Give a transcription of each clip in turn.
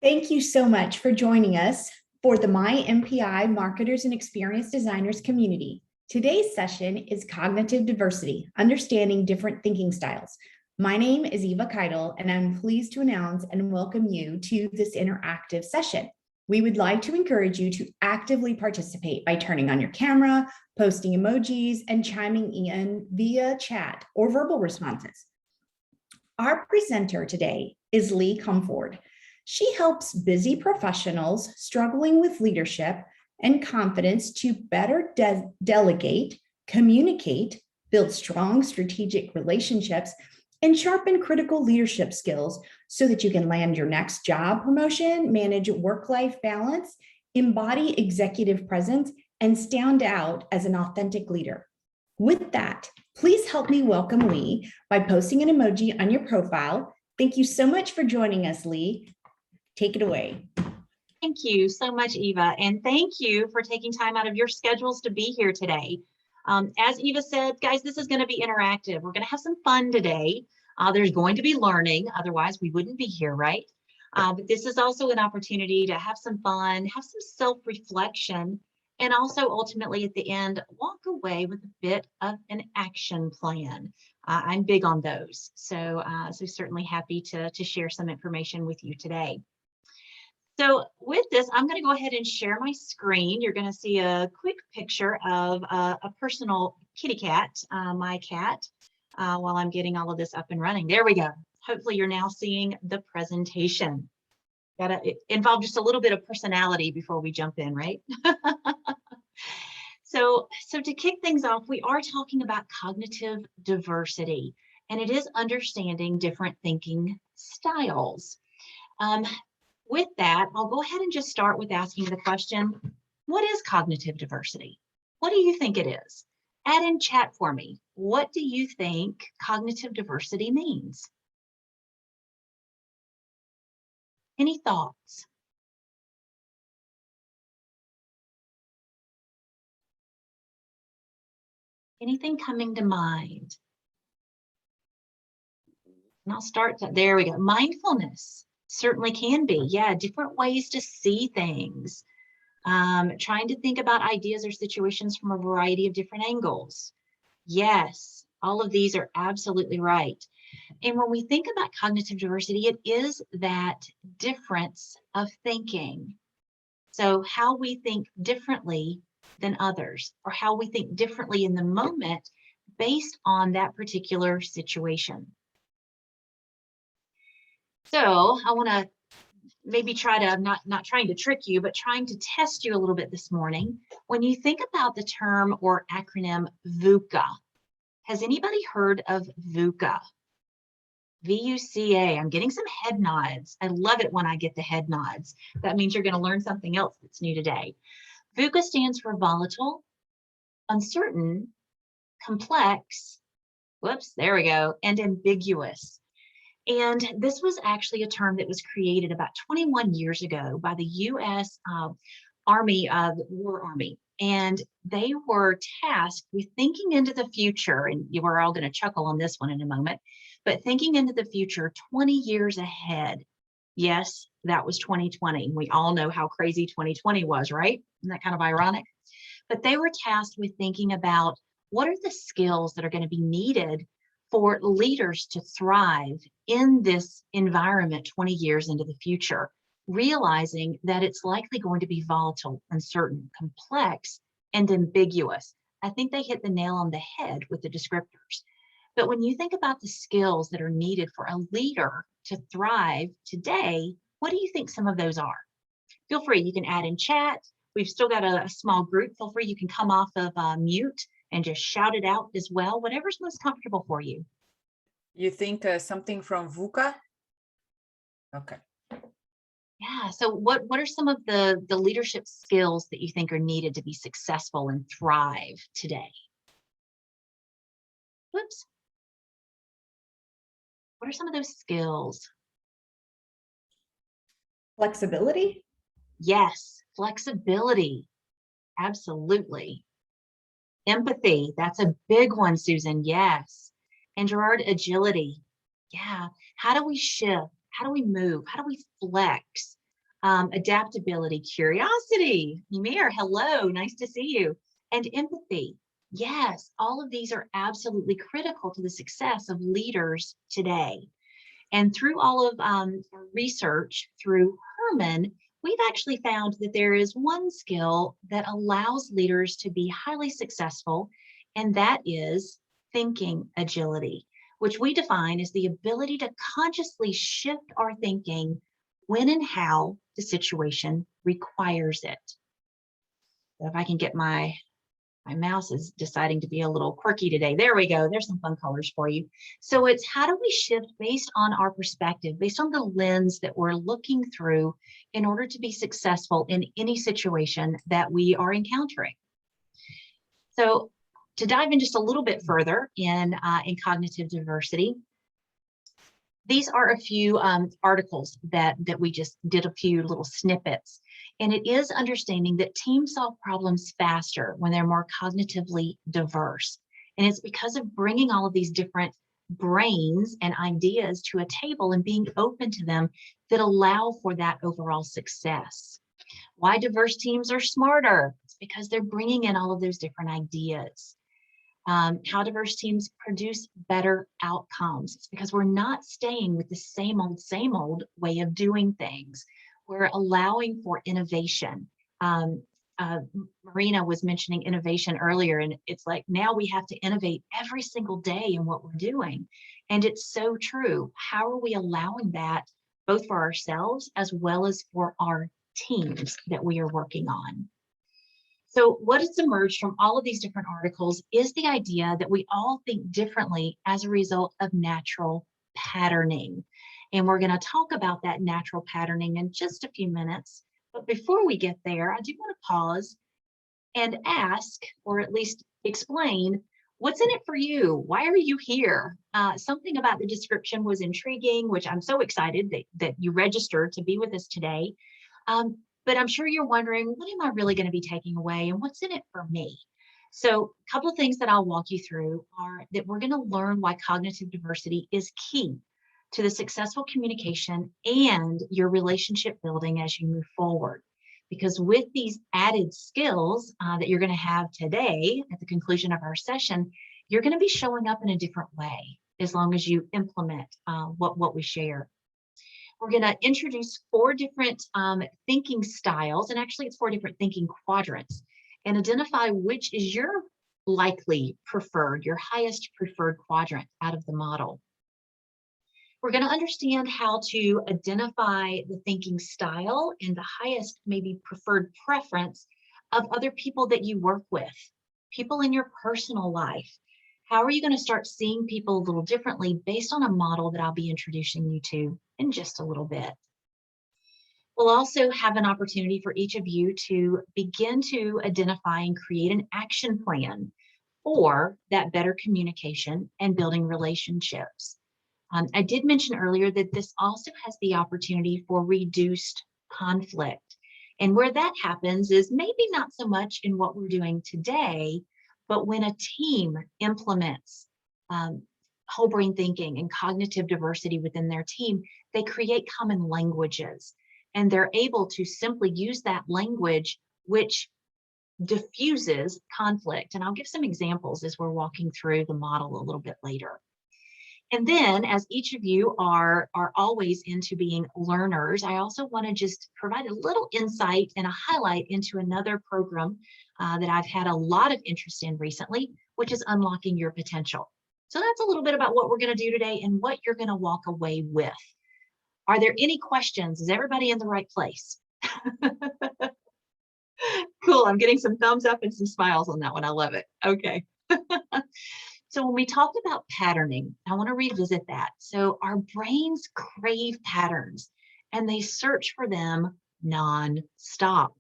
Thank you so much for joining us for the My MPI Marketers and Experience Designers community. Today's session is Cognitive Diversity, Understanding Different Thinking Styles. My name is Eva Keidel, and I'm pleased to announce and welcome you to this interactive session. We would like to encourage you to actively participate by turning on your camera, posting emojis, and chiming in via chat or verbal responses. Our presenter today is Lee Comfort. She helps busy professionals struggling with leadership and confidence to better delegate, communicate, build strong strategic relationships, and sharpen critical leadership skills so that you can land your next job promotion, manage work-life balance, embody executive presence, and stand out as an authentic leader. With that, please help me welcome Lee by posting an emoji on your profile. Thank you so much for joining us, Lee. Take it away. Thank you so much, Eva, and thank you for taking time out of your schedules to be here today. As Eva said, guys, this is going to be interactive. We're going to have some fun today. There's going to be learning, otherwise we wouldn't be here, right? But this is also an opportunity to have some fun, have some self-reflection, and also ultimately at the end, walk away with a bit of an action plan. I'm big on those, so certainly happy to share some information with you today. So with this, I'm going to go ahead and share my screen. You're going to see a quick picture of a personal kitty cat, my cat, while I'm getting all of this up and running. There we go. Hopefully you're now seeing the presentation. It involved just a little bit of personality before we jump in, right? So to kick things off, we are talking about cognitive diversity, and it is understanding different thinking styles. With that, I'll go ahead and just start with asking the question, what is cognitive diversity? What do you think it is? Add in chat for me. What do you think cognitive diversity means? Any thoughts? Anything coming to mind? And I'll start, there we go. Mindfulness certainly can be. Yeah, different ways to see things. Trying to think about ideas or situations from a variety of different angles. Yes, all of these are absolutely right. And when we think about cognitive diversity, it is that difference of thinking. So how we think differently than others, or how we think differently in the moment based on that particular situation. So I want to maybe try to, not trying to trick you, but trying to test you a little bit this morning. When you think about the term or acronym VUCA, has anybody heard of VUCA? V-U-C-A. I'm getting some head nods. I love it when I get the head nods. That means you're going to learn something else that's new today. VUCA stands for volatile, uncertain, complex, whoops, there we go, and ambiguous. And this was actually a term that was created about 21 years ago by the U.S. Army, War Army. And they were tasked with thinking into the future, and you are all going to chuckle on this one in a moment, but thinking into the future 20 years ahead. Yes, that was 2020. We all know how crazy 2020 was, right? Isn't that kind of ironic? But they were tasked with thinking about what are the skills that are going to be needed for leaders to thrive in this environment 20 years into the future, realizing that it's likely going to be volatile, uncertain, complex, and ambiguous. I think they hit the nail on the head with the descriptors. But when you think about the skills that are needed for a leader to thrive today, what do you think some of those are? Feel free, you can add in chat. We've still got a small group. Feel free, you can come off of mute and just shout it out as well, whatever's most comfortable for you. You think something from VUCA? Okay. Yeah, so what are some of the leadership skills that you think are needed to be successful and thrive today? Whoops. What are some of those skills? Flexibility? Yes, flexibility. Absolutely. Empathy, that's a big one, Susan. Yes. And Gerard, agility. Yeah. How do we shift? How do we move? How do we flex adaptability, curiosity, Ymir, hello, nice to see you, and empathy. Yes, all of these are absolutely critical to the success of leaders today. And through all of our research through Herrmann, we've actually found that there is one skill that allows leaders to be highly successful, and that is thinking agility, which we define as the ability to consciously shift our thinking when and how the situation requires it. So if I can get my mouse is deciding to be a little quirky today. There we go. There's some fun colors for you. So it's how do we shift based on our perspective, based on the lens that we're looking through in order to be successful in any situation that we are encountering. So to dive in just a little bit further in cognitive diversity, these are a few articles that we just did, a few little snippets. And it is understanding that teams solve problems faster when they're more cognitively diverse. And it's because of bringing all of these different brains and ideas to a table and being open to them that allow for that overall success. Why diverse teams are smarter? It's because they're bringing in all of those different ideas. How diverse teams produce better outcomes. It's because we're not staying with the same old way of doing things. We're allowing for innovation. Marina was mentioning innovation earlier, and it's like now we have to innovate every single day in what we're doing. And it's so true. How are we allowing that both for ourselves as well as for our teams that we are working on? So what has emerged from all of these different articles is the idea that we all think differently as a result of natural patterning. And we're going to talk about that natural patterning in just a few minutes. But before we get there, I do want to pause and ask, or at least explain, what's in it for you? Why are you here? Something about the description was intriguing, which I'm so excited that you registered to be with us today. But I'm sure you're wondering, what am I really going to be taking away and what's in it for me? So a couple of things that I'll walk you through are that we're going to learn why cognitive diversity is key to the successful communication and your relationship building as you move forward. Because with these added skills that you're going to have today at the conclusion of our session, you're going to be showing up in a different way as long as you implement what we share. We're going to introduce 4 different thinking styles, and actually it's 4 different thinking quadrants, and identify which is your likely preferred, your highest preferred quadrant out of the model. We're going to understand how to identify the thinking style and the highest maybe preferred preference of other people that you work with, people in your personal life. How are you going to start seeing people a little differently based on a model that I'll be introducing you to in just a little bit? We'll also have an opportunity for each of you to begin to identify and create an action plan for that better communication and building relationships. I did mention earlier that this also has the opportunity for reduced conflict. And where that happens is maybe not so much in what we're doing today, but when a team implements whole brain thinking and cognitive diversity within their team, they create common languages. And they're able to simply use that language, which diffuses conflict. And I'll give some examples as we're walking through the model a little bit later. And then, as each of you are always into being learners, I also want to just provide a little insight and a highlight into another program that I've had a lot of interest in recently, which is Unlocking Your Potential. So that's a little bit about what we're going to do today and what you're going to walk away with. Are there any questions? Is everybody in the right place? Cool. I'm getting some thumbs up and some smiles on that one. I love it. Okay. So when we talked about patterning, I want to revisit that. So our brains crave patterns and they search for them non-stop.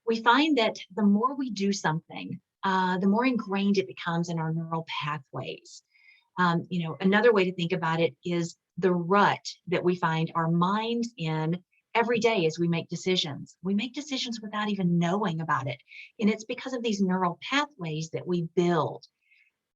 We find that the more we do something, the more ingrained it becomes in our neural pathways. Another way to think about it is the rut that we find our minds in every day as we make decisions. We make decisions without even knowing about it. And it's because of these neural pathways that we build.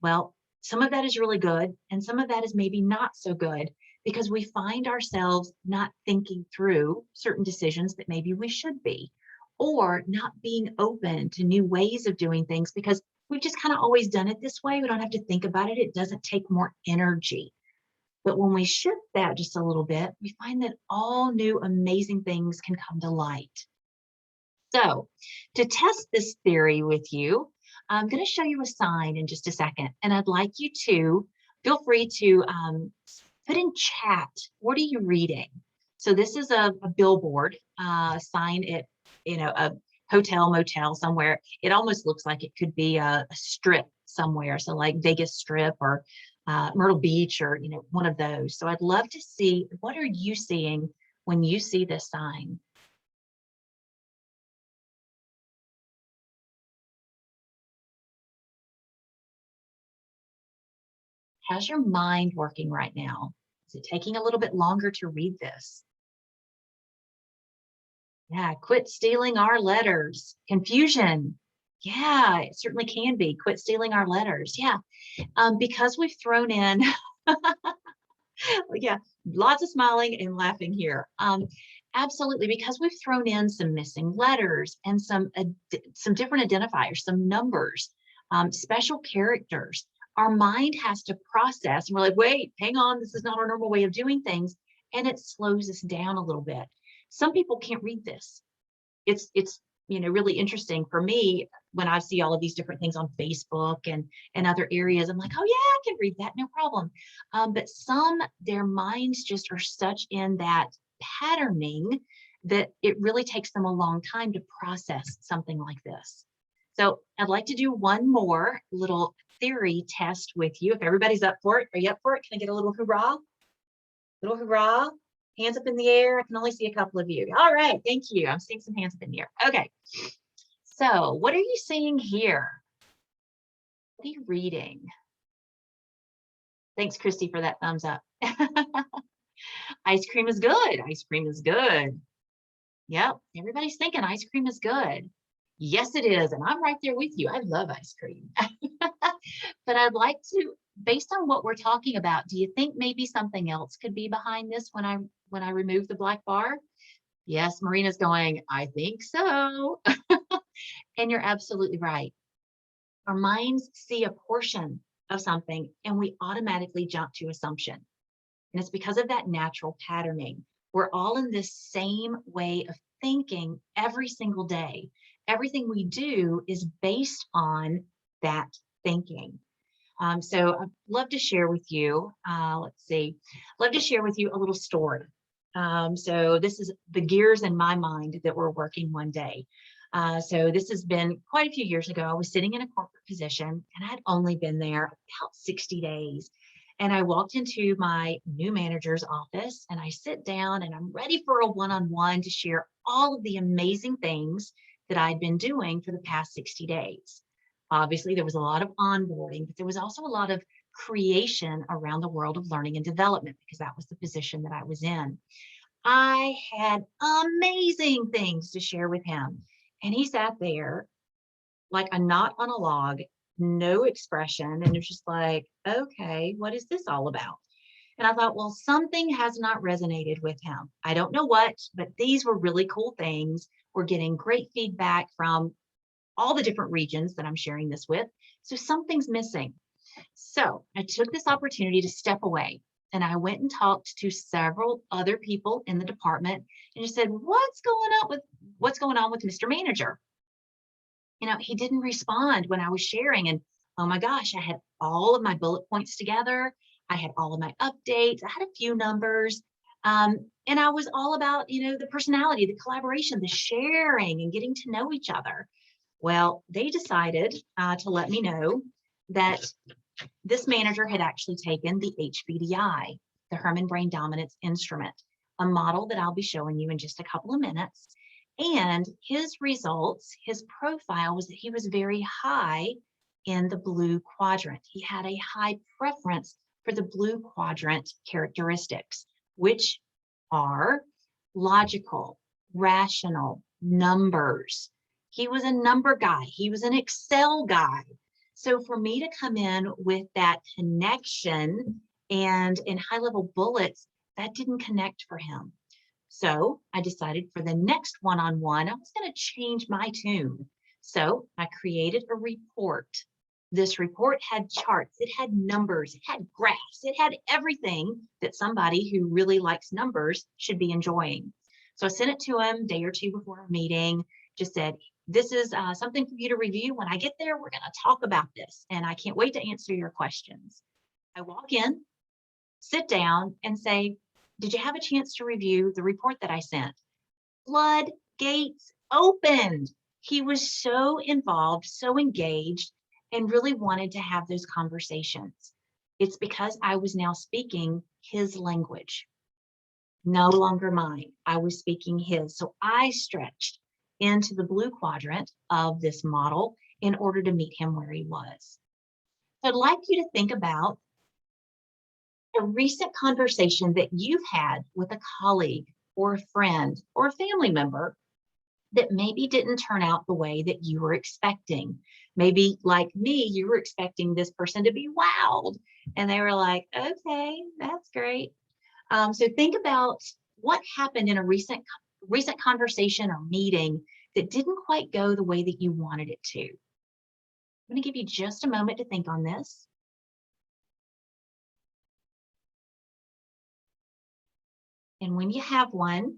Well, some of that is really good, and some of that is maybe not so good, because we find ourselves not thinking through certain decisions that maybe we should be, or not being open to new ways of doing things because we've just kind of always done it this way. We don't have to think about it. It doesn't take more energy. But when we shift that just a little bit, we find that all new amazing things can come to light. So to test this theory with you, I'm going to show you a sign in just a second. And I'd like you to feel free to put in chat, what are you reading? So this is a billboard sign at, a hotel, motel somewhere. It almost looks like it could be a strip somewhere. So like Vegas Strip or Myrtle Beach or, one of those. So I'd love to see, what are you seeing when you see this sign? How's your mind working right now? Is it taking a little bit longer to read this? Yeah, quit stealing our letters. Confusion. Yeah, it certainly can be. Quit stealing our letters. Yeah, because we've thrown in, yeah, lots of smiling and laughing here. Absolutely, because we've thrown in some missing letters and some different identifiers, some numbers, special characters. Our mind has to process, and we're like, wait, hang on, this is not our normal way of doing things, and it slows us down a little bit. Some people can't read this. It's really interesting for me when I see all of these different things on Facebook and other areas. I'm like, oh yeah, I can read that, no problem. But some, their minds just are such in that patterning that it really takes them a long time to process something like this. So I'd like to do one more little theory test with you. If everybody's up for it, are you up for it? Can I get a little hoorah? Little hoorah? Hands up in the air. I can only see a couple of you. All right, thank you. I'm seeing some hands up in the air. Okay, so what are you seeing here? What are you reading? Thanks, Christy, for that thumbs up. Ice cream is good. Ice cream is good. Yep, everybody's thinking ice cream is good. Yes, it is, and I'm right there with you. I love ice cream. But I'd like to, based on what we're talking about, do you think maybe something else could be behind this when I remove the black bar? Yes, Marina's going, I think so. And you're absolutely right. Our minds see a portion of something and we automatically jump to assumption. And it's because of that natural patterning. We're all in this same way of thinking every single day. Everything we do is based on that thinking. So I'd love to share with you, love to share with you a little story. So this is the gears in my mind that were working one day. So this has been quite a few years ago. I was sitting in a corporate position and I'd only been there about 60 days. And I walked into my new manager's office and I sit down and I'm ready for a one-on-one to share all of the amazing things that I'd been doing for the past 60 days. Obviously, there was a lot of onboarding, but there was also a lot of creation around the world of learning and development because that was the position that I was in. I had amazing things to share with him. And he sat there like a knot on a log, no expression. And it was just like, okay, what is this all about? And I thought, well, something has not resonated with him. I don't know what, but these were really cool things. We're getting great feedback from all the different regions that I'm sharing this with. So something's missing. So I took this opportunity to step away and I went and talked to several other people in the department and just said, what's going on with Mr. Manager? He didn't respond when I was sharing. And oh my gosh, I had all of my bullet points together. I had all of my updates. I had a few numbers. And I was all about, the personality, the collaboration, the sharing and getting to know each other. Well, they decided to let me know that this manager had actually taken the HBDI, the Herrmann Brain Dominance Instrument, a model that I'll be showing you in just a couple of minutes. And his results, his profile was that he was very high in the blue quadrant. He had a high preference for the blue quadrant characteristics, which are logical, rational, numbers. He was a number guy. He was an Excel guy. So for me to come in with that connection and in high-level bullets, That didn't connect for him. So I decided for the next one-on-one, I was going to change my tune. So I created a report. This report had charts, it had numbers, it had graphs, it had everything that somebody who really likes numbers should be enjoying. So I sent it to him a day or two before our meeting, just said, this is something for you to review. When I get there, we're going to talk about this, and I can't wait to answer your questions. I walk in, sit down, and say, did you have a chance to review the report that I sent? Floodgates opened. He was so involved, so engaged, and really wanted to have those conversations. It's because I was now speaking his language, no longer mine. I was speaking his. So I stretched into the blue quadrant of this model in order to meet him where he was. So I'd like you to think about a recent conversation that you've had with a colleague or a friend or a family member that maybe didn't turn out the way that you were expecting. Maybe like me, you were expecting this person to be wowed, and they were like, okay, that's great. So think about what happened in a recent conversation or meeting that didn't quite go the way that you wanted it to. I'm going to give you just a moment to think on this. And when you have one,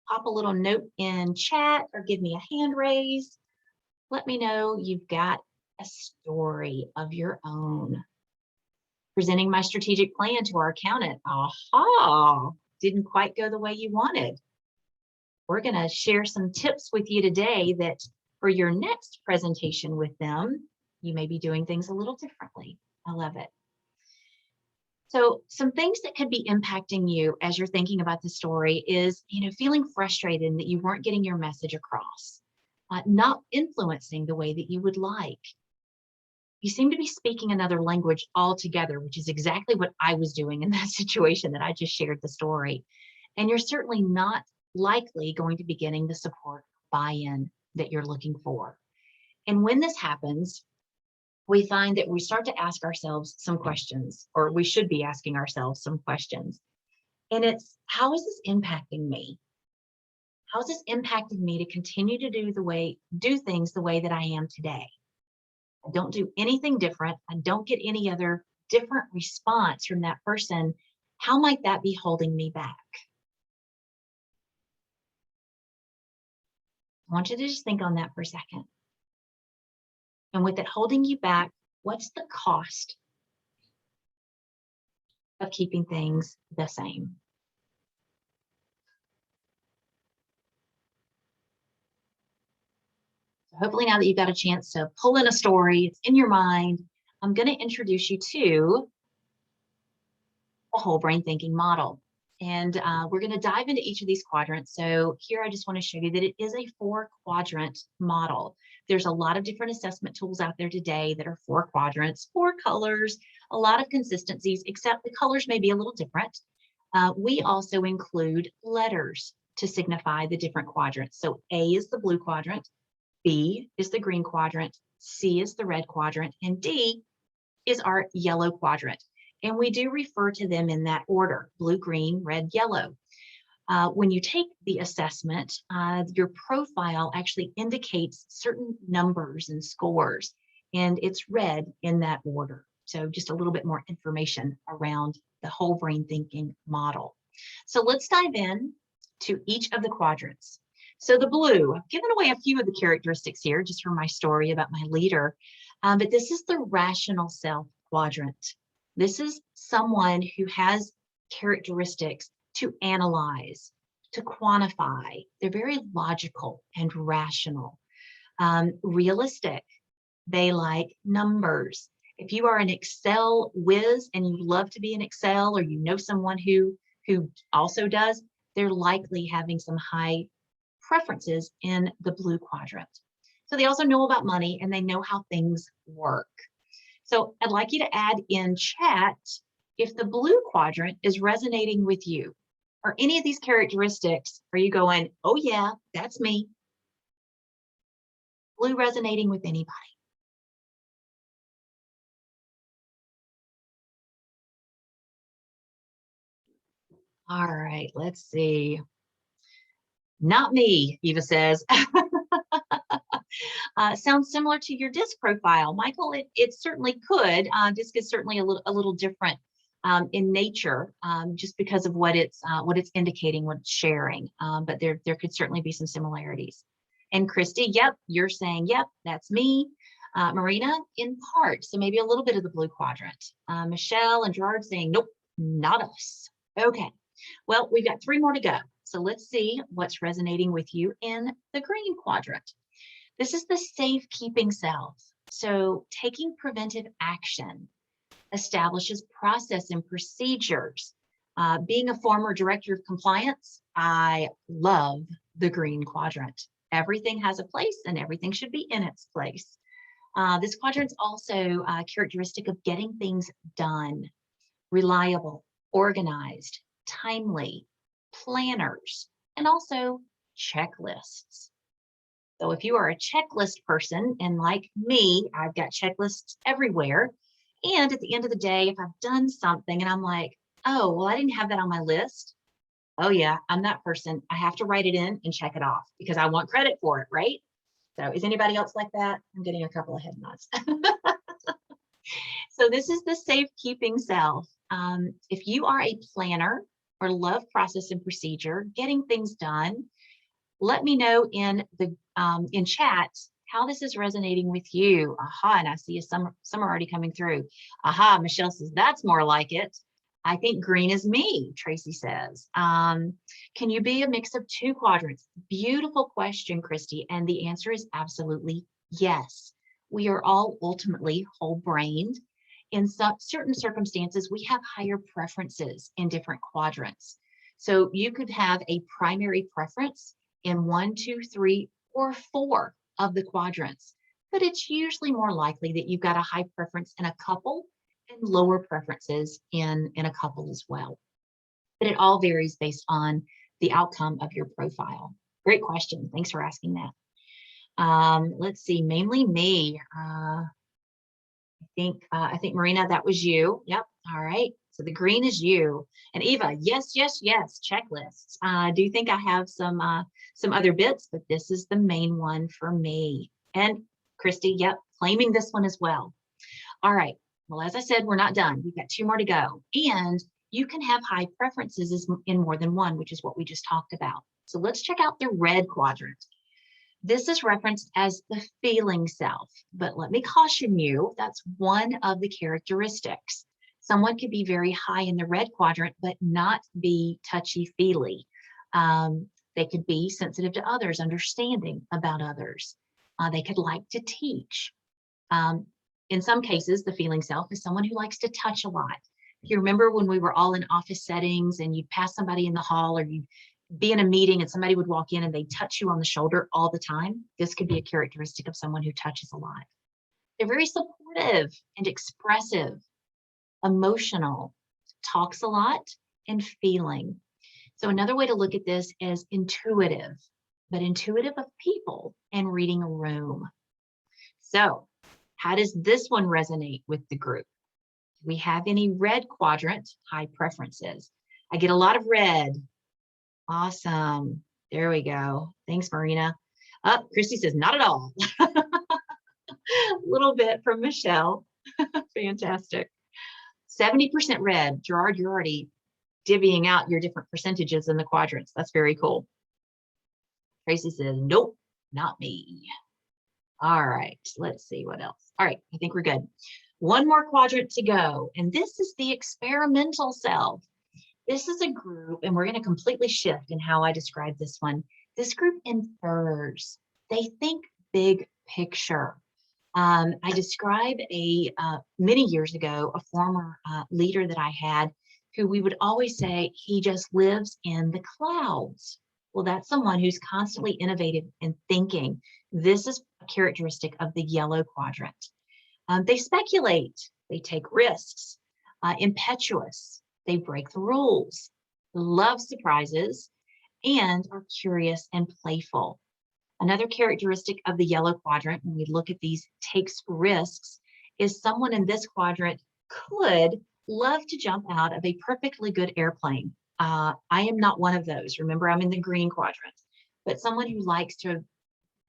pop a little note in chat or give me a hand raise. Let me know you've got a story of your own. Presenting my strategic plan to our accountant. Aha, didn't quite go the way you wanted. We're going to share some tips with you today that for your next presentation with them, you may be doing things a little differently. I love it. So some things that could be impacting you as you're thinking about the story is, feeling frustrated that you weren't getting your message across, not influencing the way that you would like. You seem to be speaking another language altogether, which is exactly what I was doing in that situation that I just shared the story. And you're certainly not likely going to be getting the support buy-in that you're looking for. And when this happens, we find that we start to ask ourselves some questions, or we should be asking ourselves some questions. And it's, how is this impacting me? How is this impacting me to continue to do things the way that I am today? I don't do anything different. I don't get any other different response from that person. How might that be holding me back? I want you to just think on that for a second. And with it holding you back, what's the cost of keeping things the same? So hopefully now that you've got a chance to pull in a story, it's in your mind, I'm going to introduce you to the whole brain thinking model. And we're going to dive into each of these quadrants. So here I just want to show you that it is a 4-quadrant model. There's a lot of different assessment tools out there today that are 4 quadrants, 4 colors, a lot of consistencies, except the colors may be a little different. We also include letters to signify the different quadrants. So A is the blue quadrant, B is the green quadrant, C is the red quadrant, and D is our yellow quadrant. And we do refer to them in that order: blue, green, red, yellow. When you take the assessment, your profile actually indicates certain numbers and scores, and it's read in that order. So just a little bit more information around the whole brain thinking model. So let's dive in to each of the quadrants. So the blue, I've given away a few of the characteristics here just from my story about my leader, but this is the rational self quadrant. This is someone who has characteristics to analyze, to quantify. They're very logical and rational. Realistic. They like numbers. If you are an Excel whiz and you love to be in Excel, or you know someone who also does, they're likely having some high preferences in the blue quadrant. So they also know about money and they know how things work. So I'd like you to add in chat if the blue quadrant is resonating with you, or any of these characteristics. Are you going, oh yeah, that's me? Blue resonating with anybody? All right, let's see. Not me, Eva says. Sounds similar to your disc profile. Michael, it certainly could. Disc is certainly a little different in nature, just because of what it's indicating, what it's sharing. But there could certainly be some similarities. And Christy, yep, you're saying, yep, that's me. Marina, in part, so maybe a little bit of the blue quadrant. Michelle and Gerard saying, nope, not us. Okay, well, we've got 3 more to go. So let's see what's resonating with you in the green quadrant. This is the safekeeping self. So taking preventive action, establishes process and procedures. Being a former director of compliance, I love the green quadrant. Everything has a place and everything should be in its place. This quadrant's also characteristic of getting things done, reliable, organized, timely, planners, and also checklists. So if you are a checklist person, and like me, I've got checklists everywhere. And at the end of the day, if I've done something and I'm like, oh, well, I didn't have that on my list. Oh yeah, I'm that person. I have to write it in and check it off because I want credit for it, right? So is anybody else like that? I'm getting a couple of head nods. So this is the safekeeping self. If you are a planner or love process and procedure, getting things done, let me know in the in chat how this is resonating with you. Aha, and I see some are already coming through. Aha, Michelle says that's more like it. I think green is me, Tracy says. Can you be a mix of 2 quadrants? Beautiful question, Christy, and the answer is absolutely yes. We are all ultimately whole-brained. In certain circumstances, we have higher preferences in different quadrants. So you could have a primary preference in 1, 2, 3, or 4 of the quadrants, but it's usually more likely that you've got a high preference in a couple and lower preferences in a couple as well. But it all varies based on the outcome of your profile. Great question. Thanks for asking that. Let's see, mainly me. I think Marina, that was you. Yep. All right. So the green is you. And Eva, yes, yes, yes. Checklists. I do think I have some other bits, but this is the main one for me. And Christy, yep, claiming this one as well. All right. Well, as I said, we're not done. We've got 2 more to go. And you can have high preferences in more than one, which is what we just talked about. So let's check out the red quadrant. This is referenced as the feeling self, but let me caution you, that's one of the characteristics. Someone could be very high in the red quadrant, but not be touchy-feely. They could be sensitive to others, understanding about others. They could like to teach. In some cases, the feeling self is someone who likes to touch a lot. If you remember when we were all in office settings and you'd pass somebody in the hall or you'd be in a meeting and somebody would walk in and they touch you on the shoulder all the time, this could be a characteristic of someone who touches a lot. They're very supportive and expressive, emotional, talks a lot, and feeling. So another way to look at this is intuitive, but intuitive of people and reading a room. So how does this one resonate with the group? Do we have any red quadrant high preferences? I get a lot of red. Awesome. There we go. Thanks, Marina. Christy says, not at all. A little bit from Michelle. Fantastic. 70% red. Gerard, you're already divvying out your different percentages in the quadrants. That's very cool. Tracy says, nope, not me. All right, let's see what else. All right, I think we're good. 1 more quadrant to go. And this is the experimental self. This is a group, and we're going to completely shift in how I describe this one. This group infers. They think big picture. I described many years ago, a former leader that I had who we would always say, he just lives in the clouds. Well, that's someone who's constantly innovative and thinking. This is a characteristic of the yellow quadrant. They speculate, they take risks, impetuous, they break the rules, love surprises, and are curious and playful. Another characteristic of the yellow quadrant, when we look at these takes risks, is someone in this quadrant could love to jump out of a perfectly good airplane. I am not one of those. Remember, I'm in the green quadrant, but someone who likes to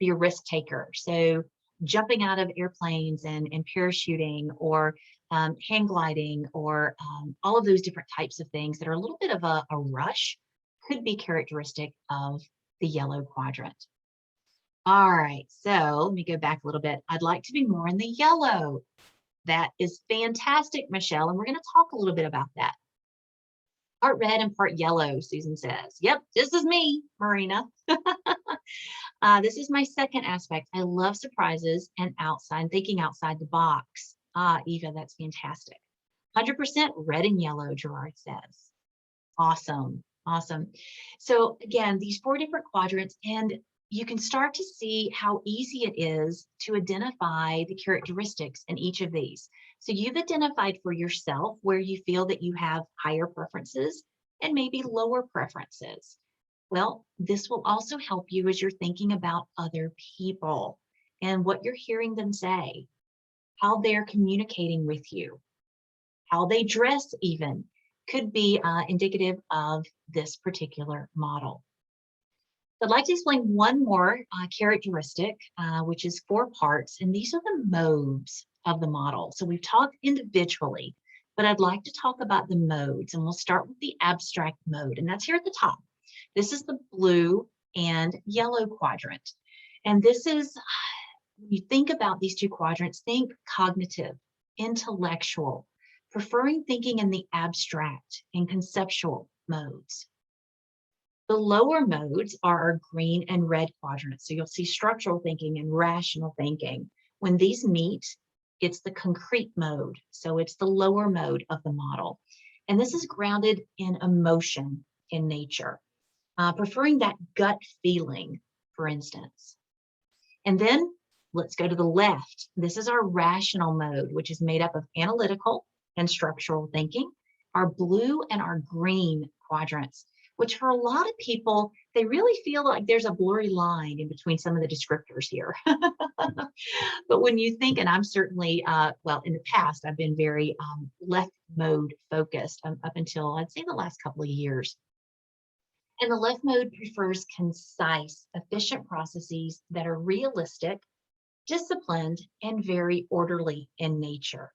be a risk taker. So jumping out of airplanes and parachuting, or hang gliding, or all of those different types of things that are a little bit of a rush could be characteristic of the yellow quadrant. All right, so let me go back a little bit. I'd like to be more in the yellow. That is fantastic, Michelle, and we're going to talk a little bit about that. Part red and part yellow, Susan says. Yep, this is me, Marina. This is my second aspect. I love surprises and thinking outside the box. Eva, that's fantastic. 100% red and yellow, Gerard says. Awesome, awesome. So again, these 4 different quadrants, and you can start to see how easy it is to identify the characteristics in each of these. So you've identified for yourself where you feel that you have higher preferences and maybe lower preferences. Well, this will also help you as you're thinking about other people and what you're hearing them say, how they're communicating with you, how they dress even could be indicative of this particular model. I'd like to explain one more characteristic, which is 4 parts, and these are the modes of the model. So we've talked individually, but I'd like to talk about the modes, and we'll start with the abstract mode, and that's here at the top. This is the blue and yellow quadrant. And this is, when you think about these 2 quadrants, think cognitive, intellectual, preferring thinking in the abstract and conceptual modes. The lower modes are our green and red quadrants. So you'll see structural thinking and rational thinking. When these meet, it's the concrete mode. So it's the lower mode of the model. And this is grounded in emotion in nature, preferring that gut feeling, for instance. And then let's go to the left. This is our rational mode, which is made up of analytical and structural thinking, our blue and our green quadrants, which for a lot of people, they really feel like there's a blurry line in between some of the descriptors here. But when you think, and I'm certainly, well, in the past, I've been very left mode focused up until I'd say the last couple of years. And the left mode prefers concise, efficient processes that are realistic, disciplined, and very orderly in nature.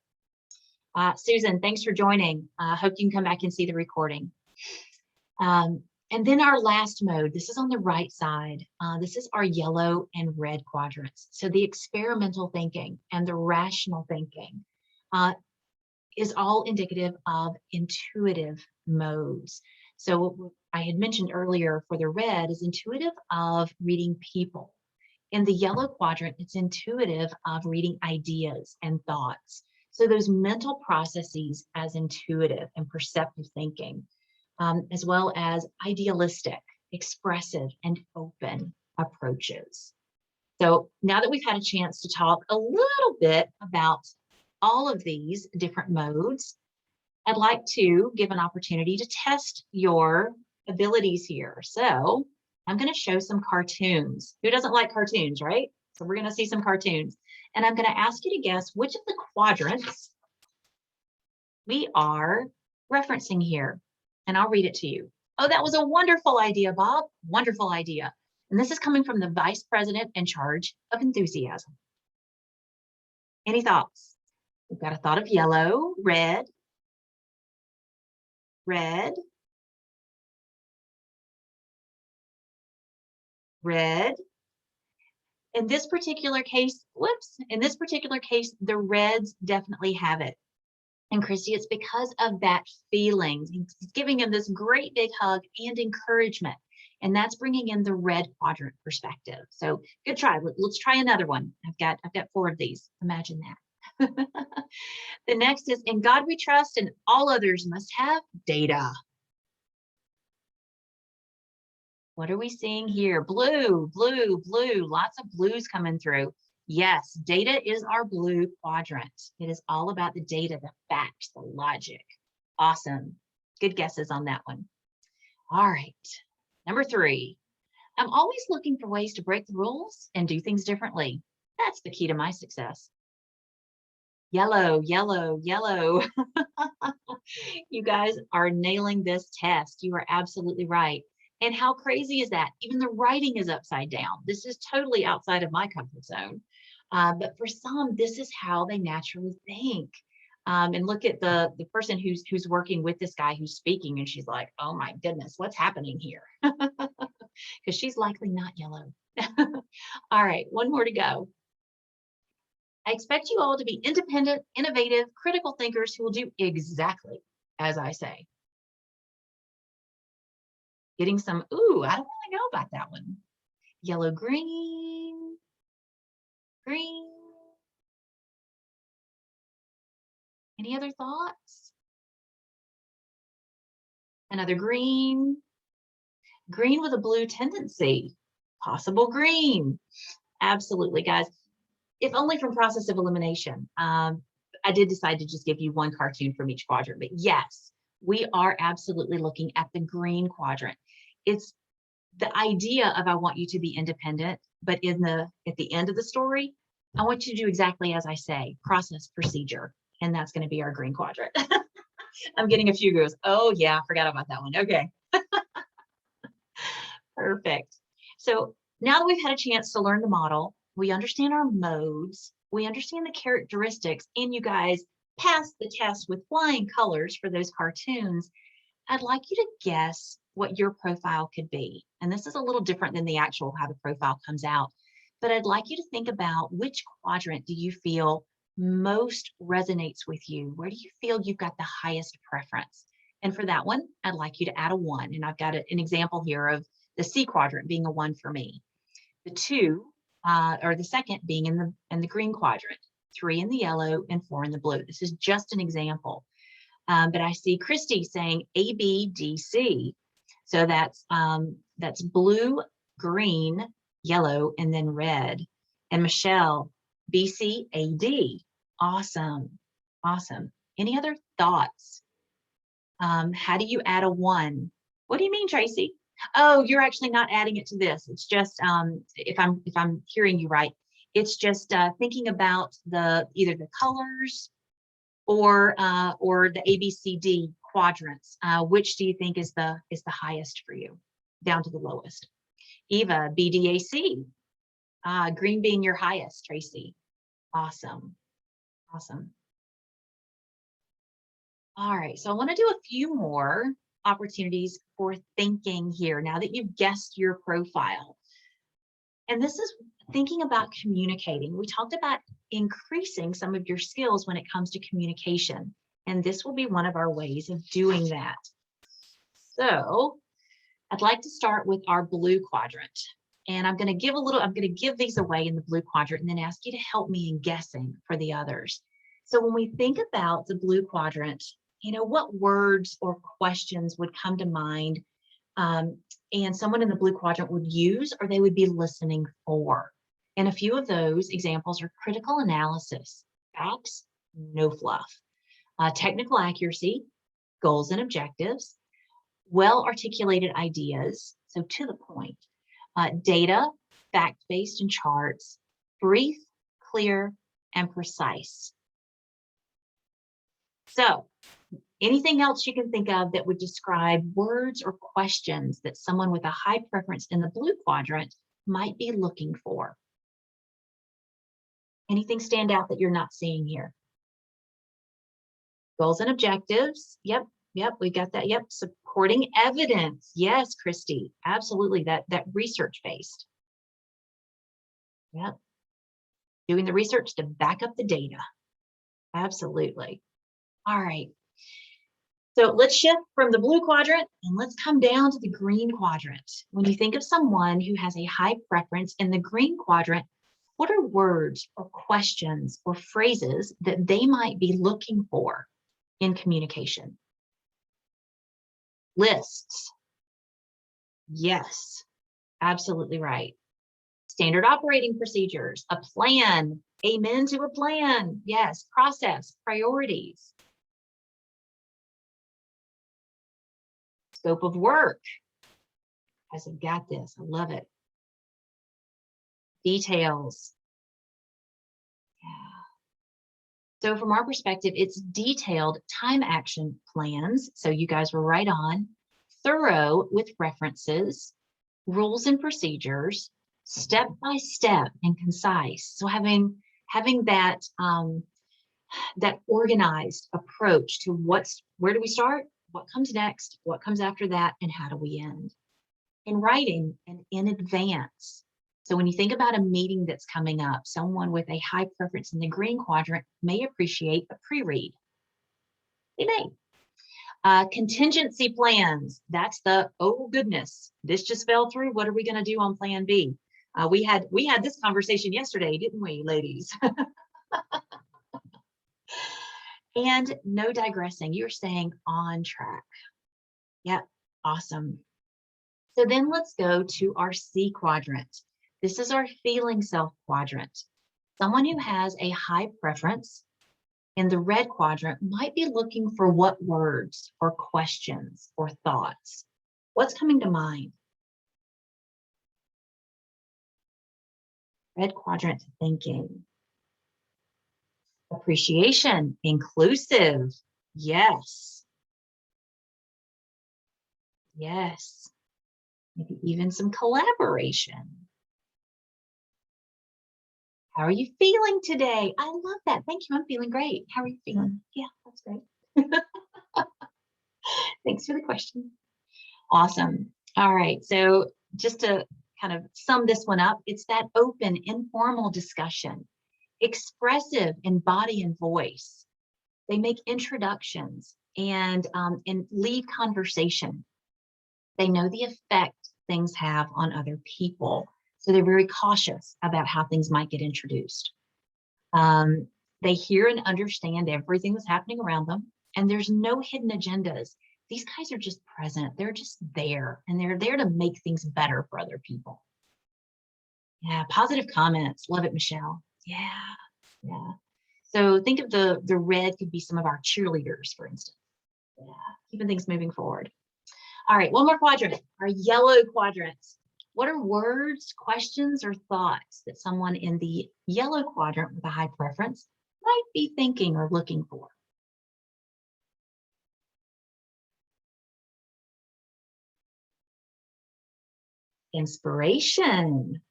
Susan, thanks for joining. I hope you can come back and see the recording. And then our last mode, this is on the right side. This is our yellow and red quadrants. So the experimental thinking and the rational thinking is all indicative of intuitive modes. So I had mentioned earlier for the red is intuitive of reading people. In the yellow quadrant, it's intuitive of reading ideas and thoughts. So those mental processes as intuitive and perceptive thinking, as well as idealistic, expressive, and open approaches. So now that we've had a chance to talk a little bit about all of these different modes, I'd like to give an opportunity to test your abilities here. So I'm going to show some cartoons. Who doesn't like cartoons, right? So we're going to see some cartoons. And I'm going to ask you to guess which of the quadrants we are referencing here. And I'll read it to you. Oh, that was a wonderful idea, Bob. Wonderful idea. And this is coming from the Vice President in charge of enthusiasm. Any thoughts? We've got a thought of yellow, red, red, red. In this particular case, whoops, in this particular case, the reds definitely have it. And Christy, it's because of that feeling. He's giving him this great big hug and encouragement. And that's bringing in the red quadrant perspective. So good try. Let's try another one. I've got 4 of these. Imagine that. The next is, in God we trust, and all others must have data. What are we seeing here? Blue, blue, blue. Lots of blues coming through. Yes, data is our blue quadrant. It is all about the data, the facts, the logic. Awesome. Good guesses on that one. All right. Number 3. I'm always looking for ways to break the rules and do things differently. That's the key to my success. Yellow, yellow, yellow. You guys are nailing this test. You are absolutely right. And how crazy is that? Even the writing is upside down. This is totally outside of my comfort zone. But for some, this is how they naturally think. And look at the person who's working with this guy who's speaking, and she's like, oh my goodness, what's happening here? Because she's likely not yellow. All right, one more to go. I expect you all to be independent, innovative, critical thinkers who will do exactly as I say. Getting some, ooh, I don't really know about that one. Yellow, green, green. Any other thoughts? Another green. Green with a blue tendency. Possible green. Absolutely, guys. If only from process of elimination. I did decide to just give you one cartoon from each quadrant, but yes, we are absolutely looking at the green quadrant. It's the idea of I want you to be independent, but at the end of the story, I want you to do exactly as I say, process, procedure, and that's going to be our green quadrant. I'm getting a few goes, oh yeah, I forgot about that one. Okay. Perfect. So now that we've had a chance to learn the model, we understand our modes, we understand the characteristics, and you guys passed the test with flying colors for those cartoons, I'd like you to guess what your profile could be. And this is a little different than the actual how the profile comes out, but I'd like you to think about which quadrant do you feel most resonates with you? Where do you feel you've got the highest preference? And for that one, I'd like you to add a 1. And I've got an example here of the C quadrant being a 1 for me. The 2, or the second being in the green quadrant, 3 in the yellow, and 4 in the blue. This is just an example. But I see Christy saying A, B, D, C. So that's blue, green, yellow, and then red. And Michelle, B, C, A, D. Awesome. Awesome. Any other thoughts? How do you add a 1? What do you mean, Tracy? Oh, you're actually not adding it to this. It's just, if I'm hearing you right, it's just thinking about either the colors or the A, B, C, D quadrants. Which do you think is the highest for you, down to the lowest? Eva, B, D, A, C. Green being your highest, Tracy. Awesome. Awesome. All right, so I want to do a few more opportunities for thinking here now that you've guessed your profile. And this is thinking about communicating. We talked about increasing some of your skills when it comes to communication, and this will be one of our ways of doing that. So I'd like to start with our blue quadrant, and I'm going to give these away in the blue quadrant and then ask you to help me in guessing for the others. So when we think about the blue quadrant, what words or questions would come to mind and someone in the blue quadrant would use or they would be listening for? And a few of those examples are critical analysis, facts, no fluff, technical accuracy, goals and objectives, well-articulated ideas, so to the point, data, fact-based and charts, brief, clear, and precise. So anything else you can think of that would describe words or questions that someone with a high preference in the blue quadrant might be looking for? Anything stand out that you're not seeing here? Goals and objectives. Yep, we got that. Yep, supporting evidence. Yes, Christy, absolutely, that research-based. Yep, doing the research to back up the data. Absolutely. All right. So let's shift from the blue quadrant and let's come down to the green quadrant. When you think of someone who has a high preference in the green quadrant, what are words or questions or phrases that they might be looking for in communication? Lists. Yes, absolutely right. Standard operating procedures, a plan, amen to a plan. Yes, process, priorities. Scope of work. Guys have got this. I love it. Details. Yeah. So from our perspective, it's detailed time action plans. So you guys were right on. Thorough with references, rules and procedures, step by step and concise. So having that that organized approach to where do we start, what comes next, what comes after that, and how do we end? In writing and in advance. So when you think about a meeting that's coming up, someone with a high preference in the green quadrant may appreciate a pre-read. They may. Contingency plans. That's the, oh goodness, this just fell through. What are we going to do on plan B? We had this conversation yesterday, didn't we, ladies? And no digressing. You're staying on track. Yep, awesome. So then let's go to our C quadrant. This is our feeling self quadrant. Someone who has a high preference in the red quadrant might be looking for what words or questions or thoughts. What's coming to mind? Red quadrant thinking. Appreciation, inclusive. Yes. Yes. Maybe even some collaboration. How are you feeling today? I love that. Thank you. I'm feeling great. How are you feeling? Yeah, that's great. Thanks for the question. Awesome. All right. So just to kind of sum this one up, it's that open, informal discussion, expressive in body and voice. They make introductions and lead conversation. They know the effect things have on other people. So they're very cautious about how things might get introduced. They hear and understand everything that's happening around them, and there's no hidden agendas. These guys are just present. They're just there, and they're there to make things better for other people. Yeah, positive comments. Love it, Michelle. Yeah, yeah. So think of the red could be some of our cheerleaders, for instance. Yeah, keeping things moving forward. All right, one more quadrant, our yellow quadrant. What are words, questions, or thoughts that someone in the yellow quadrant with a high preference might be thinking or looking for? Inspiration.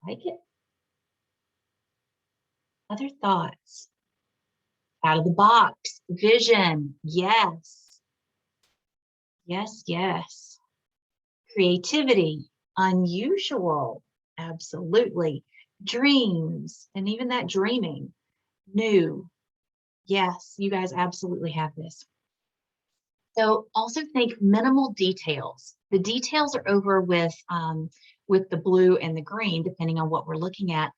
Like it. Other thoughts. Out of the box. Vision. Yes. Yes, yes. Creativity. Unusual. Absolutely. Dreams. And even that dreaming. New. Yes, you guys absolutely have this. So also think minimal details. The details are over with the blue and the green, depending on what we're looking at.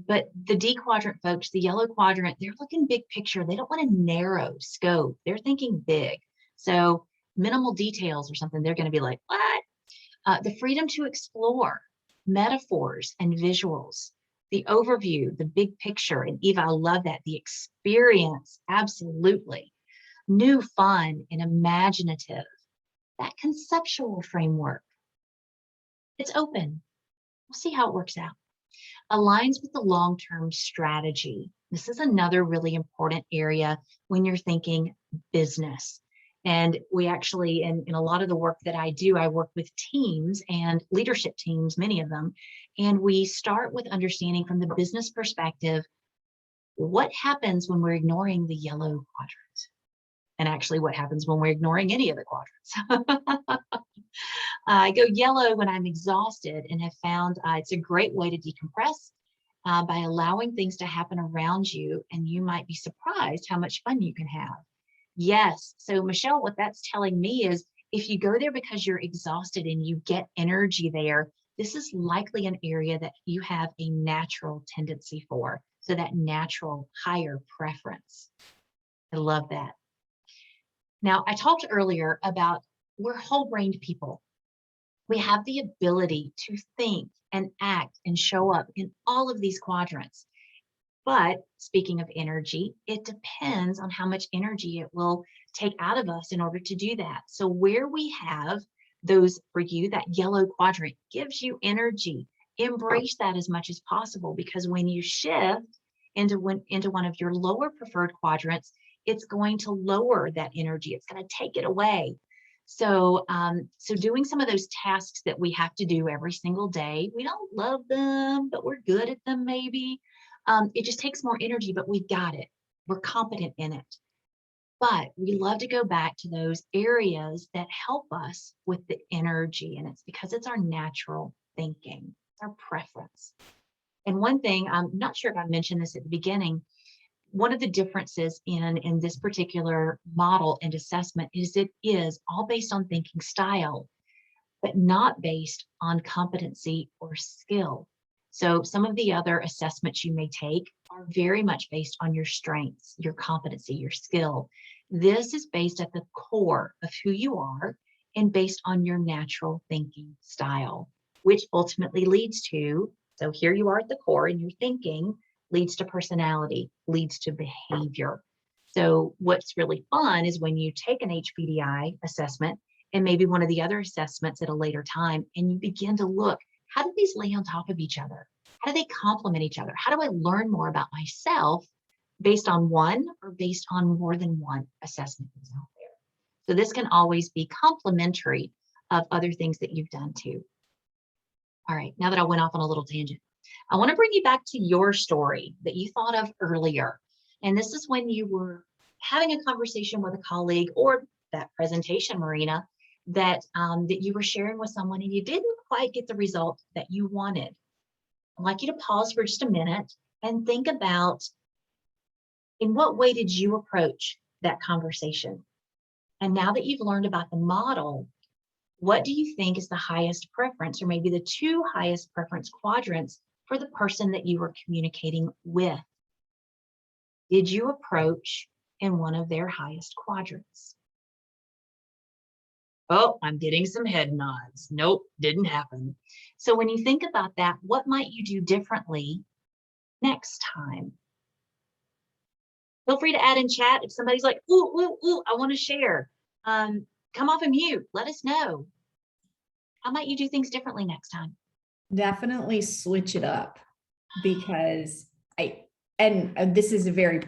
But the D quadrant folks, the yellow quadrant, they're looking big picture. They don't want to narrow scope. They're thinking big. So minimal details or something, they're going to be like, what? The freedom to explore, metaphors and visuals, the overview, the big picture. And Eva, I love that. The experience, absolutely. New, fun, and imaginative. That conceptual framework. It's open. We'll see how it works out. Aligns with the long-term strategy. This is another really important area when you're thinking business. And we actually, in a lot of the work that I do, I work with teams and leadership teams, many of them. And we start with understanding from the business perspective, what happens when we're ignoring the yellow quadrant? And actually what happens when we're ignoring any of the quadrants. I go yellow when I'm exhausted and have found it's a great way to decompress by allowing things to happen around you, and you might be surprised how much fun you can have. Yes, so Michelle, what that's telling me is if you go there because you're exhausted and you get energy there, this is likely an area that you have a natural tendency for. So that natural higher preference. I love that. Now, I talked earlier about we're whole-brained people. We have the ability to think and act and show up in all of these quadrants. But speaking of energy, it depends on how much energy it will take out of us in order to do that. So where we have those, for you, that yellow quadrant gives you energy Embrace that as much as possible, because when you shift into one of your lower preferred quadrants, it's going to lower that energy. It's going to take it away. So, so doing some of those tasks that we have to do every single day, we don't love them, but we're good at them maybe. It just takes more energy, but we've got it. We're competent in it. But we love to go back to those areas that help us with the energy. And it's because it's our natural thinking, our preference. And one thing, I'm not sure if I mentioned this at the beginning, one of the differences in this particular model and assessment is it is all based on thinking style, but not based on competency or skill. So some of the other assessments you may take are very much based on your strengths, your competency, your skill. This is based at the core of who you are and based on your natural thinking style, which ultimately leads to, so here you are at the core and your thinking leads to personality, leads to behavior. So what's really fun is when you take an HPDI assessment and maybe one of the other assessments at a later time, and you begin to look, how do these lay on top of each other? How do they complement each other? How do I learn more about myself based on one or based on more than one assessment that's out there? So this can always be complementary of other things that you've done too. All right, now that I went off on a little tangent, I want to bring you back to your story that you thought of earlier. And this is when you were having a conversation with a colleague, or that presentation, Marina, that you were sharing with someone and you didn't quite get the result that you wanted. I'd like you to pause for just a minute and think about, in what way did you approach that conversation? And now that you've learned about the model, what do you think is the highest preference, or maybe the two highest preference quadrants for the person that you were communicating with? Did you approach in one of their highest quadrants? Oh, I'm getting some head nods. Nope, didn't happen. So when you think about that, what might you do differently next time? Feel free to add in chat if somebody's like, ooh, I want to share. Come off of mute, let us know. How might you do things differently next time? Definitely switch it up, because this is a very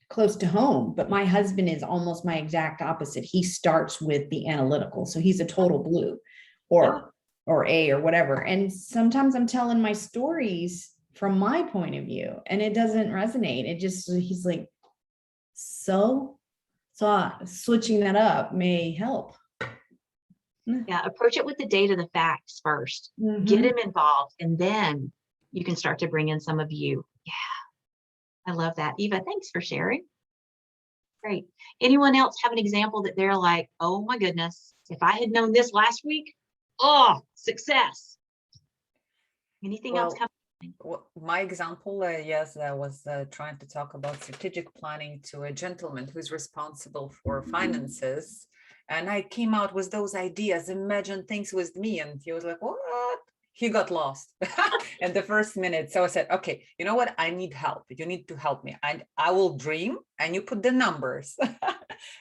close to home, but my husband is almost my exact opposite. He starts with the analytical. So he's a total blue or A or whatever. And sometimes I'm telling my stories from my point of view and it doesn't resonate. He's like, so switching that up may help. Yeah, approach it with the data, the facts first. Mm-hmm. Get him involved, and then you can start to bring in some of you. Yeah, I love that. Eva, thanks for sharing. Great. Anyone else have an example that they're like, oh my goodness, if I had known this last week, oh, success. Anything else coming? Well, my example, yes, I was trying to talk about strategic planning to a gentleman who's responsible for finances. And I came out with those ideas, imagine things with me. And he was like, what? He got lost in the first minute. So I said, okay, you know what? I need help. You need to help me. I will dream and you put the numbers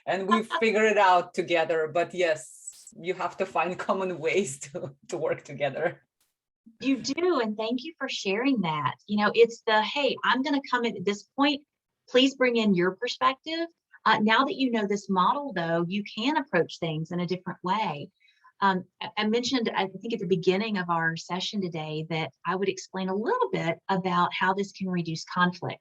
and we figure it out together. But yes, you have to find common ways to work together. You do, and thank you for sharing that. You know, it's the, hey, I'm going to come in at this point. Please bring in your perspective. Now that you know this model, though, you can approach things in a different way. I mentioned, I think at the beginning of our session today, that I would explain a little bit about how this can reduce conflict.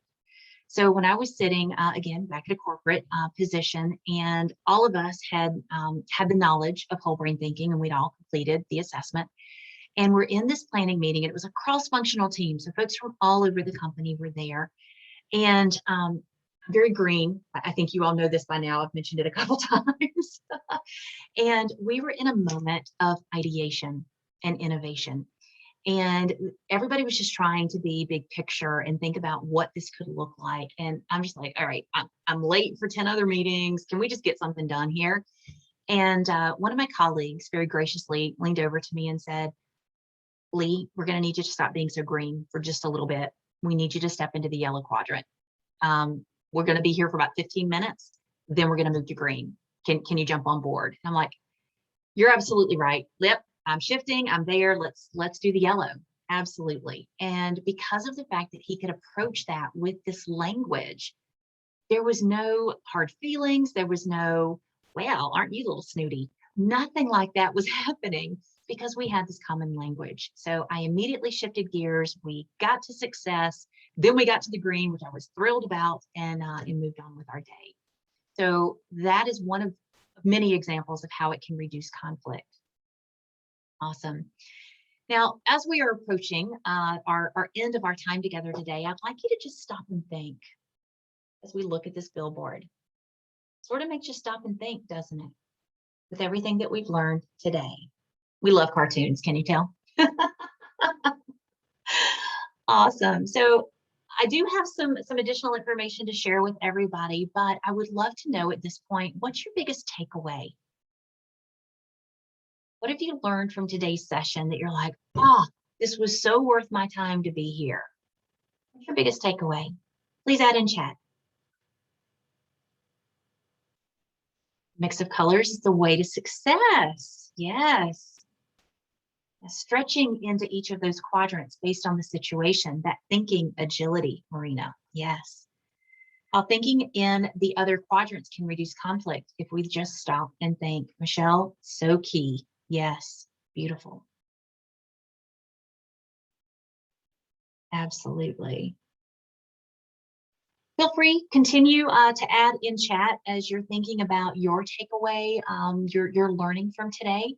So when I was sitting, again, back at a corporate position, and all of us had the knowledge of whole brain thinking, and we'd all completed the assessment. And we're in this planning meeting, and it was a cross-functional team. So folks from all over the company were there. And very green. I think you all know this by now. I've mentioned it a couple times. And we were in a moment of ideation and innovation. And everybody was just trying to be big picture and think about what this could look like. And I'm just like, all right, I'm late for 10 other meetings. Can we just get something done here? And one of my colleagues very graciously leaned over to me and said, Lee, we're going to need you to stop being so green for just a little bit. We need you to step into the yellow quadrant. We're going to be here for about 15 minutes. Then we're going to move to green. Can you jump on board? And I'm like, you're absolutely right. Yep, I'm shifting. I'm there. Let's do the yellow. Absolutely. And because of the fact that he could approach that with this language, there was no hard feelings. There was no, well, aren't you a little snooty? Nothing like that was happening because we had this common language. So I immediately shifted gears. We got to success. Then we got to the green, which I was thrilled about, and moved on with our day. So that is one of many examples of how it can reduce conflict. Awesome. Now, as we are approaching our end of our time together today, I'd like you to just stop and think as we look at this billboard. Sort of makes you stop and think, doesn't it? With everything that we've learned today. We love cartoons, can you tell? Awesome. So I do have some additional information to share with everybody, but I would love to know at this point, what's your biggest takeaway? What have you learned from today's session that you're like, this was so worth my time to be here? What's your biggest takeaway? Please add in chat. Mix of colors is the way to success. Yes. Stretching into each of those quadrants based on the situation, that thinking agility, Marina. Yes. How thinking in the other quadrants can reduce conflict if we just stop and think. Michelle, so key. Yes. Beautiful. Absolutely. Feel free, continue to add in chat as you're thinking about your takeaway, your learning from today.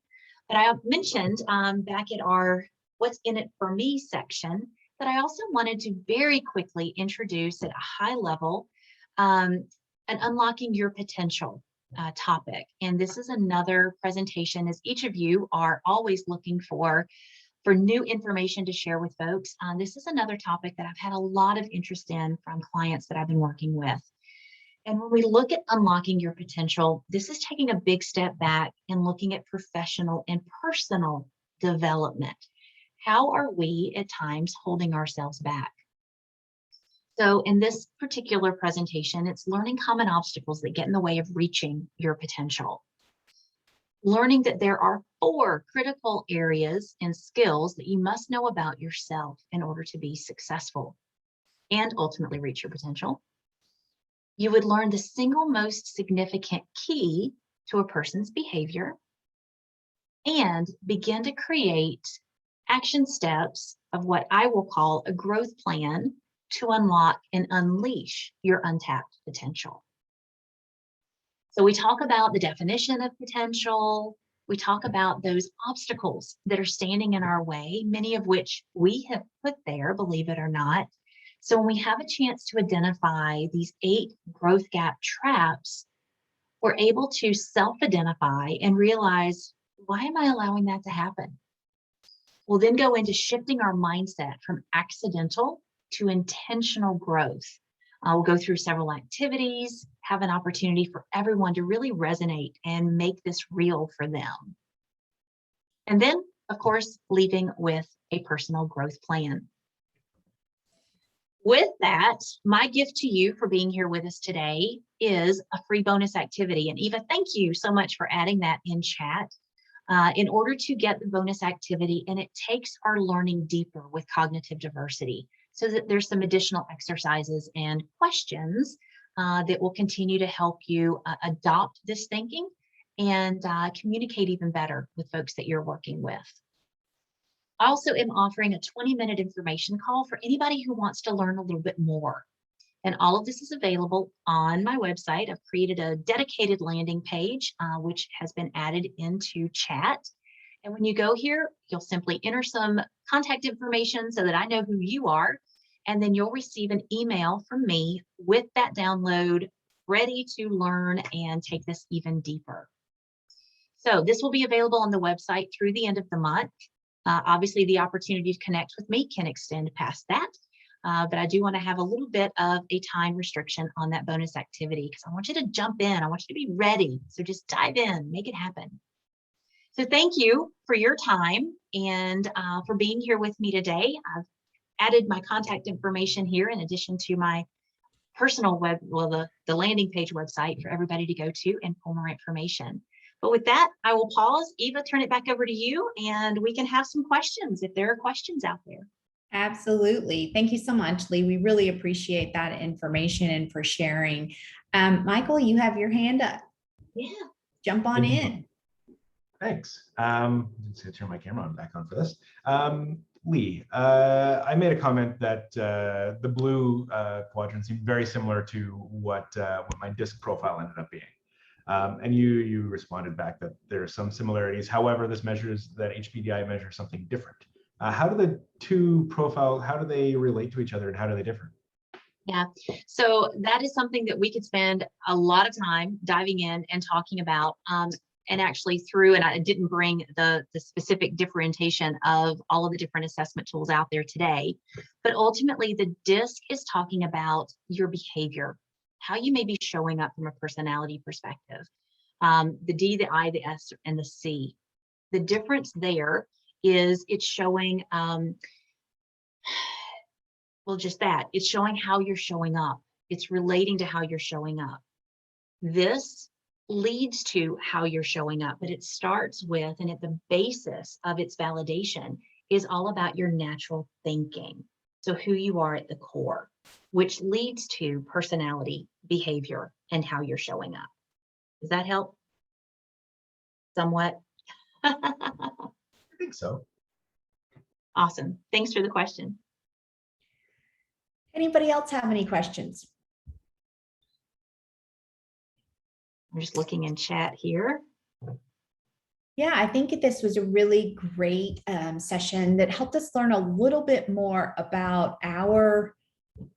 But I mentioned back at our What's in it for me section that I also wanted to very quickly introduce at a high level an unlocking your potential topic. And this is another presentation, as each of you are always looking for new information to share with folks. This is another topic that I've had a lot of interest in from clients that I've been working with. And when we look at unlocking your potential, this is taking a big step back and looking at professional and personal development. How are we at times holding ourselves back? So in this particular presentation, it's learning common obstacles that get in the way of reaching your potential. Learning that there are 4 critical areas and skills that you must know about yourself in order to be successful and ultimately reach your potential. You would learn the single most significant key to a person's behavior and begin to create action steps of what I will call a growth plan to unlock and unleash your untapped potential. So we talk about the definition of potential. We talk about those obstacles that are standing in our way, many of which we have put there, believe it or not. So when we have a chance to identify these 8 growth gap traps, we're able to self-identify and realize, why am I allowing that to happen? We'll then go into shifting our mindset from accidental to intentional growth. We'll go through several activities, have an opportunity for everyone to really resonate and make this real for them. And then, of course, leaving with a personal growth plan. With that, my gift to you for being here with us today is a free bonus activity. And Eva, thank you so much for adding that in chat. In order to get the bonus activity, and it takes our learning deeper with cognitive diversity, so that there's some additional exercises and questions that will continue to help you adopt this thinking and communicate even better with folks that you're working with. I also am offering a 20-minute information call for anybody who wants to learn a little bit more. And all of this is available on my website. I've created a dedicated landing page, which has been added into chat. And when you go here, you'll simply enter some contact information so that I know who you are. And then you'll receive an email from me with that download, ready to learn and take this even deeper. So this will be available on the website through the end of the month. Obviously, the opportunity to connect with me can extend past that. But I do want to have a little bit of a time restriction on that bonus activity because I want you to jump in. I want you to be ready. So just dive in, make it happen. So thank you for your time and for being here with me today. I've added my contact information here in addition to my personal the landing page website for everybody to go to and pull more information. But with that, I will pause. Eva, turn it back over to you, and we can have some questions if there are questions out there. Absolutely. Thank you so much, Lee. We really appreciate that information and for sharing. Michael, you have your hand up. Yeah. Jump on in. Thanks. I'm just gonna turn my camera back on for this. Lee, I made a comment that the blue quadrant seemed very similar to what my disc profile ended up being. And you responded back that there are some similarities. However, this measures that HPDI measures something different. How do the two profiles, how do they relate to each other and how do they differ? Yeah, so that is something that we could spend a lot of time diving in and talking about. And actually through, and I didn't bring the specific differentiation of all of the different assessment tools out there today, but ultimately the DISC is talking about your behavior, how you may be showing up from a personality perspective. The D, the I, the S, and the C. The difference there is it's showing, well, just that, it's showing how you're showing up. It's relating to how you're showing up. This leads to how you're showing up, but it starts with, and at the basis of its validation is all about your natural thinking. So who you are at the core, which leads to personality, behavior, and how you're showing up. Does that help? Somewhat? I think so. Awesome. Thanks for the question. Anybody else have any questions? I'm just looking in chat here. Yeah, I think this was a really great session that helped us learn a little bit more about our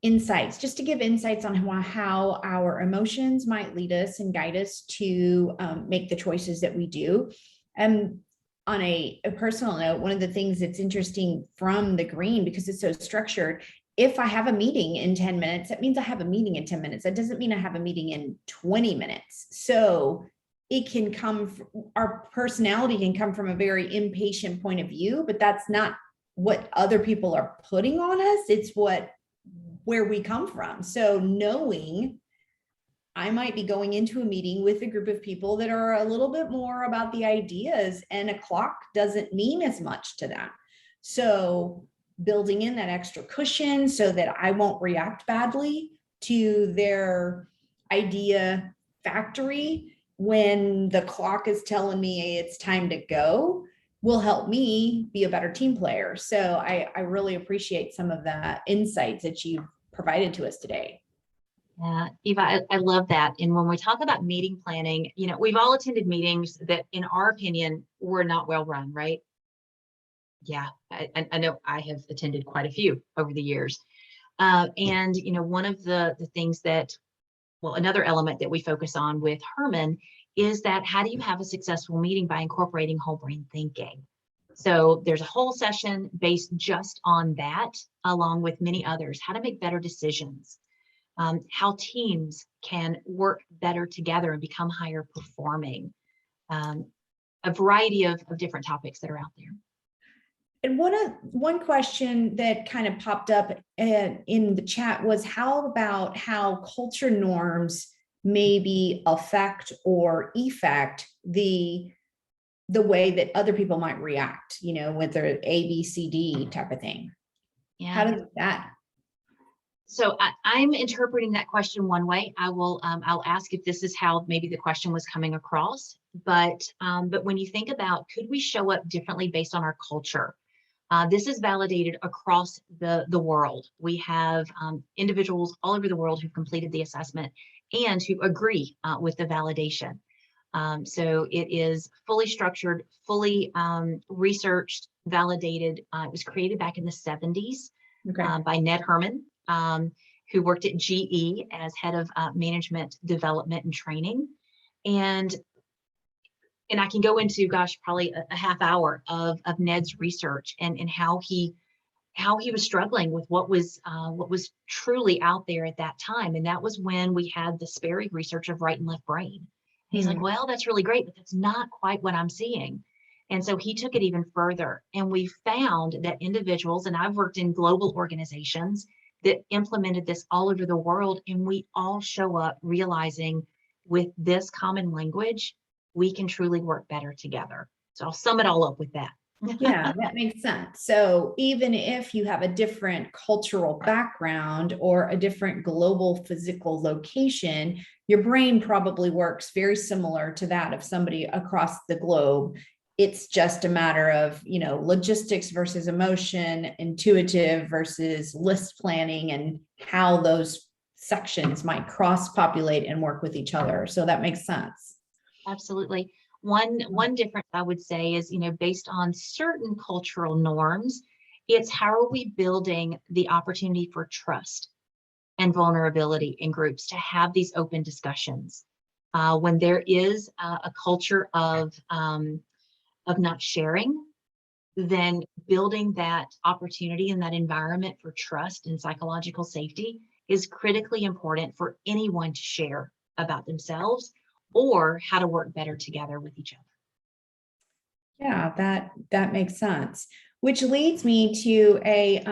insights, just to give insights on how our emotions might lead us and guide us to make the choices that we do. And on a personal note, one of the things that's interesting from the green, because it's so structured, if I have a meeting in 10 minutes, that means I have a meeting in 10 minutes. That doesn't mean I have a meeting in 20 minutes. So it can come, our personality can come from a very impatient point of view, but that's not what other people are putting on us. It's where we come from. So knowing I might be going into a meeting with a group of people that are a little bit more about the ideas, and a clock doesn't mean as much to them. So building in that extra cushion so that I won't react badly to their idea factory when the clock is telling me, hey, it's time to go, will help me be a better team player. So I really appreciate some of the insights that you've provided to us today. Yeah, Eva, I love that. And when we talk about meeting planning, you know, we've all attended meetings that, in our opinion, were not well run, right? Yeah, I know I have attended quite a few over the years. And, you know, one of the things that, well, another element that we focus on with Herrmann is that how do you have a successful meeting by incorporating whole brain thinking? So there's a whole session based just on that, along with many others, how to make better decisions, how teams can work better together and become higher performing, a variety of different topics that are out there. And one question that kind of popped up in the chat was how about how culture norms maybe affect or effect the way that other people might react, you know, with their A, B, C, D type of thing. Yeah. How does that? So I'm interpreting that question one way. I'll ask if this is how maybe the question was coming across. But when you think about, could we show up differently based on our culture? This is validated across the world. We have individuals all over the world who've completed the assessment and who agree with the validation. So it is fully structured, fully researched, validated. It was created back in the 70s by Ned Herrmann, who worked at GE as head of management development and training. And I can go into, gosh, probably a half hour of Ned's research and how he was struggling with what was truly out there at that time. And that was when we had the Sperry research of right and left brain. And he's like, well, that's really great, but that's not quite what I'm seeing. And so he took it even further. And we found that individuals, and I've worked in global organizations that implemented this all over the world, and we all show up realizing with this common language we can truly work better together. So I'll sum it all up with that. Yeah, that makes sense. So even if you have a different cultural background or a different global physical location, your brain probably works very similar to that of somebody across the globe. It's just a matter of, logistics versus emotion, intuitive versus list planning, and how those sections might cross-populate and work with each other. So that makes sense. Absolutely. One difference I would say is, based on certain cultural norms, it's how are we building the opportunity for trust and vulnerability in groups to have these open discussions. When there is a culture of not sharing, then building that opportunity and that environment for trust and psychological safety is critically important for anyone to share about themselves or how to work better together with each other. Yeah, that makes sense. Which leads me to a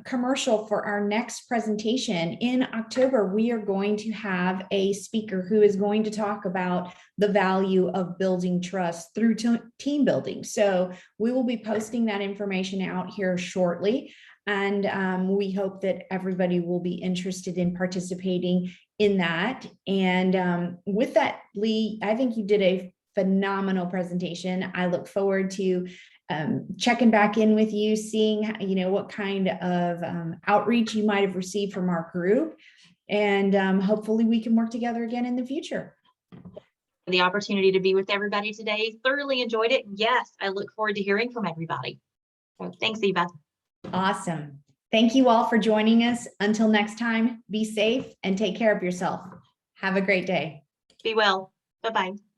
commercial for our next presentation. In October, we are going to have a speaker who is going to talk about the value of building trust through team building. So we will be posting that information out here shortly. And we hope that everybody will be interested in participating in that. And with that, Lee, I think you did a phenomenal presentation. I look forward to checking back in with you, seeing what kind of outreach you might have received from our group, and hopefully we can work together again in the future. The opportunity to be with everybody today, thoroughly enjoyed it. Yes, I look forward to hearing from everybody. So thanks, Eva. Awesome. Thank you all for joining us. Until next time, be safe and take care of yourself. Have a great day. Be well. Bye-bye.